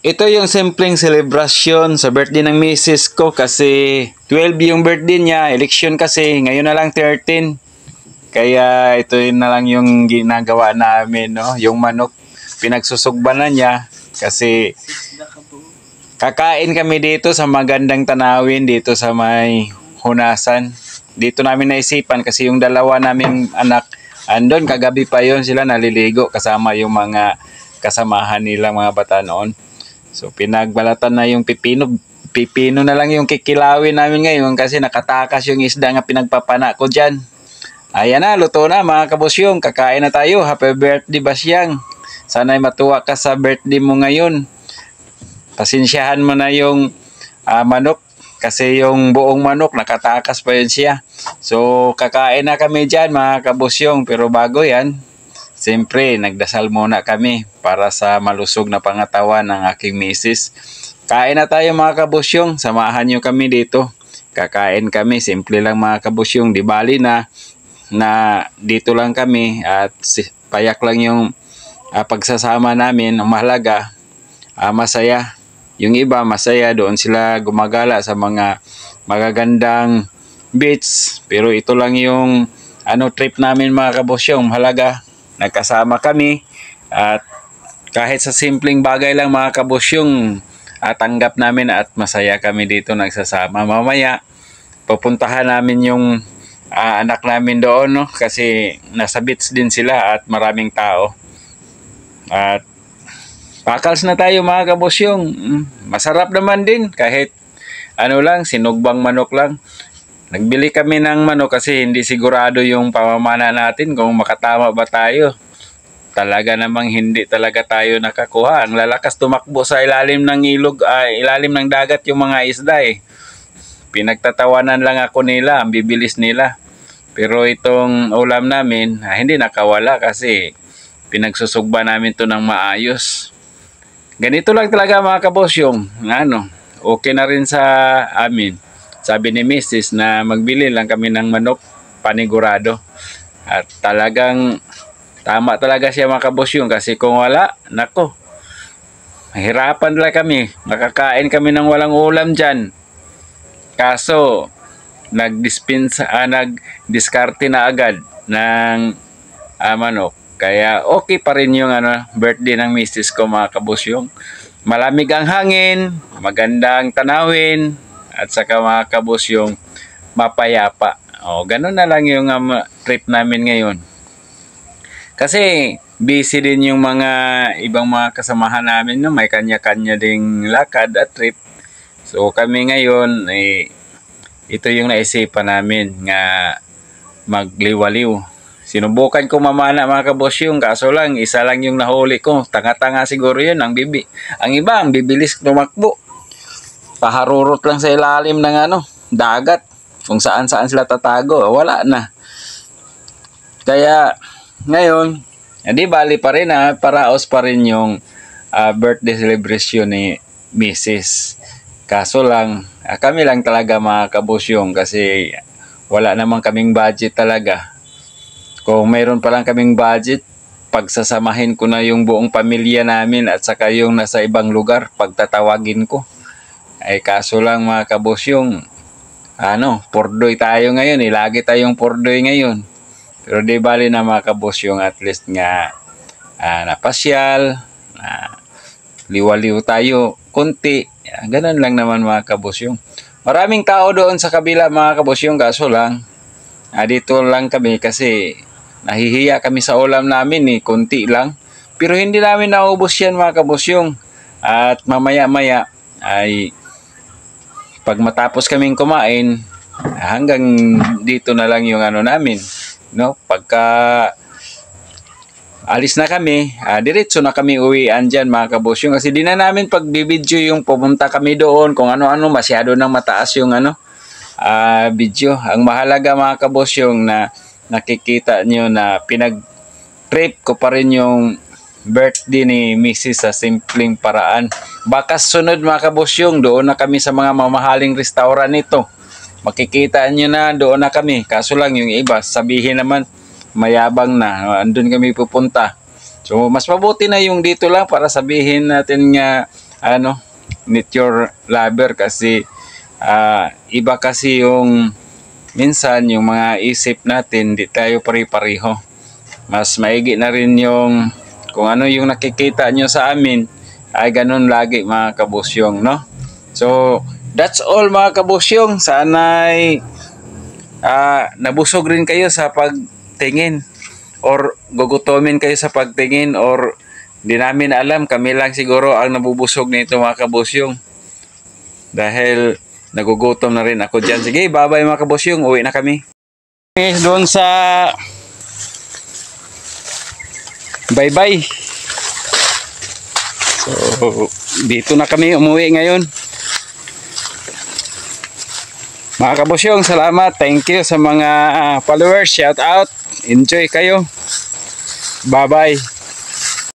Ito yung simpleng celebration sa birthday ng misis ko kasi 12 yung birthday niya, election kasi, ngayon na lang 13. Kaya ito yun na lang yung ginagawa namin, no? Yung manok, pinagsusugban na niya kasi kakain kami dito sa magandang tanawin dito sa may Hunasan. Dito namin naisipan kasi yung dalawa namin anak andon kagabi pa yon sila naliligo kasama yung mga kasamahan nila mga bata noon. So pinagbalatan na yung pipino. Pipino na lang yung kikilawin namin ngayon kasi nakatakas yung isda nga pinagpapana ko dyan. Ayan na, luto na mga kabosyong. Kakain na tayo. Happy birthday Basyang. Sana'y matuwa ka sa birthday mo ngayon. Pasensyahan mo na yung manok. Kasi yung buong manok nakatakas pa yun siya. So kakain na kami dyan mga kabosyong. Pero bago yan, siyempre, nagdasal muna kami para sa malusog na pangatawan ng aking misis. Kain na tayo mga kabosyong. Samahan nyo kami dito. Kakain kami. Simple lang mga kabosyong. Di bali na dito lang kami at payak lang yung pagsasama namin. Ang mahalaga, masaya. Yung iba, masaya. Doon sila gumagala sa mga magagandang beach. Pero ito lang yung trip namin mga kabosyong. Mahalaga. Nagkasama kami at kahit sa simpleng bagay lang mga kabosyong tanggap namin at masaya kami dito nagsasama. Mamaya pupuntahan namin yung anak namin doon, no? Kasi nasa beach din sila at maraming tao. At pakals na tayo mga kabosyong. Masarap naman din kahit lang, sinugbang manok lang. Nagbili kami ng manok kasi hindi sigurado yung pamamana natin kung makatama ba tayo. Talaga namang hindi talaga tayo nakakuha. Ang lalakas tumakbo sa ilalim ng ilog, ilalim ng dagat yung mga isda eh. Pinagtatawanan lang ako nila, ang bibilis nila. Pero itong ulam namin, hindi nakawala kasi pinagsusugba namin to ng maayos. Ganito lang talaga mga kabosyong. Okay na rin sa amin. Sabi ni Mrs. na magbili lang kami ng manok panigurado. At talagang tama talaga siya mga kabosyong kasi kung wala, nako, mahirapan talaga kami. Makakain kami ng walang ulam dyan. Kaso, nagdiskarte na agad ng manok. Kaya okay pa rin yung birthday ng Mrs. ko mga kabosyong. Malamig ang hangin, magandang tanawin, at saka mga kabosyong mapayapa. Ganun na lang yung trip namin ngayon. Kasi busy din yung mga ibang mga kasamahan namin, no? May kanya-kanya ding lakad at trip. So kami ngayon, ito yung naisipan namin nga magliwaliw. Sinubukan ko mamana mga kabosyong, kaso lang isa lang yung nahuli ko. Tanga-tanga siguro yun ang bibi. Ang iba, ang bibilis tumakbo. Paharurot lang sa ilalim ng dagat. Kung saan-saan sila tatago, wala na. Kaya ngayon, hindi bali pa rin paraos pa rin yung birthday celebration ni Mrs. Kaso lang, kami lang talaga mga kabosyong kasi wala namang kaming budget talaga. Kung mayroon pa lang kaming budget, pagsasamahin ko na yung buong pamilya namin at saka yung nasa ibang lugar, pagtatawagin ko. Kaso lang mga kabosyong, pordoy tayo ngayon lagi tayong pordoy ngayon. Pero di bali na mga kabosyong at least nga napasyal, liwaliw tayo konti. Ganun lang naman mga kabosyong. Maraming tao doon sa kabila mga kabosyong, kaso lang dito lang kami kasi nahihiya kami sa ulam namin konti lang. Pero hindi namin naubos yan mga kabosyong. At mamaya-maya ay pag matapos kaming kumain, hanggang dito na lang yung namin, no? Pagka alis na kami, diretso na kami uwian dyan mga kabosyong. Kasi di na namin pagbibidyo yung pumunta kami doon, kung ano-ano, masyado nang mataas yung video. Ang mahalaga mga kabosyong na nakikita nyo na pinag-trip ko pa rin yung birthday ni Mrs. sa simpleng paraan. Baka sunod mga kabosyong, doon na kami sa mga mamahaling restaurant nito. Makikita nyo na doon na kami. Kaso lang yung iba, sabihin naman mayabang na, andun kami pupunta. So mas mabuti na yung dito lang para sabihin natin nga nature lover kasi iba kasi yung minsan yung mga isip natin, di tayo pare-pareho. Mas maigi na rin yung kung ano yung nakikita nyo sa amin ay ganun lagi mga kabusyong, no? So, that's all mga kabusyong. Sana'y nabusog rin kayo sa pagtingin or gugutomin kayo sa pagtingin or di namin alam, kami lang siguro ang nabubusog nito mga kabusyong. Dahil nagugutom na rin ako dyan. Sige, bye-bye mga kabusyong. Uwi na kami. Doon sa bye-bye. So, dito na kami umuwi ngayon. Mga kabusyong, salamat. Thank you sa mga followers. Shout out. Enjoy kayo. Bye-bye.